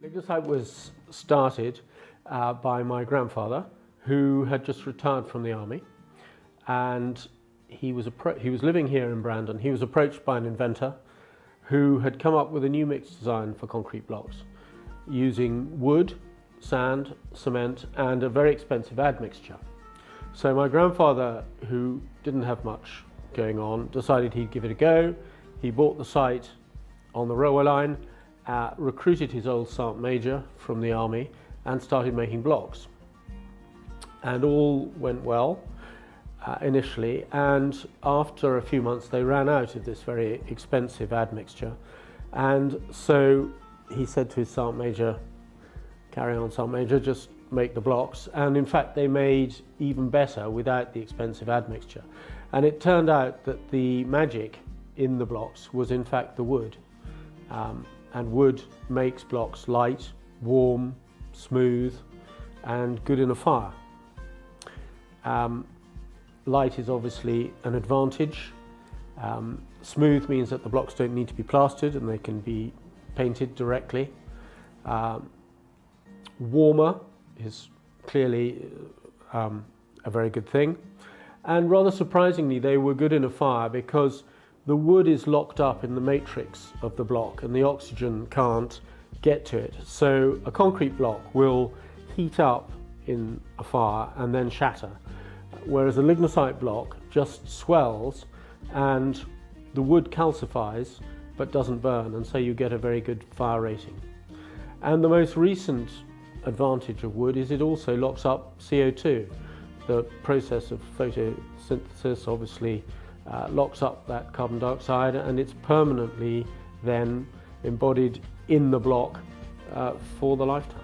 Lignacite was started by my grandfather, who had just retired from the army, and he was living here in Brandon. He was approached by an inventor who had come up with a new mix design for concrete blocks using wood, sand, cement and a very expensive admixture. So my grandfather, who didn't have much going on, decided he'd give it a go. He bought the site on the railway line, recruited his old sergeant major from the army and started making blocks. And all went well initially, and after a few months they ran out of this very expensive admixture, and so he said to his sergeant major, "Carry on, sergeant major, just make the blocks." And in fact they made even better without the expensive admixture. And it turned out that the magic in the blocks was in fact the wood. And wood makes blocks light, warm, smooth and good in a fire. Light is obviously an advantage. Smooth means that the blocks don't need to be plastered and they can be painted directly. Warmer is clearly a very good thing. And rather surprisingly, they were good in a fire because the wood is locked up in the matrix of the block and the oxygen can't get to it. So a concrete block will heat up in a fire and then shatter, whereas a lignacite block just swells and the wood calcifies but doesn't burn, and so you get a very good fire rating. And the most recent advantage of wood is it also locks up CO2. The process of photosynthesis obviously locks up that carbon dioxide, and it's permanently then embodied in the block for the lifetime.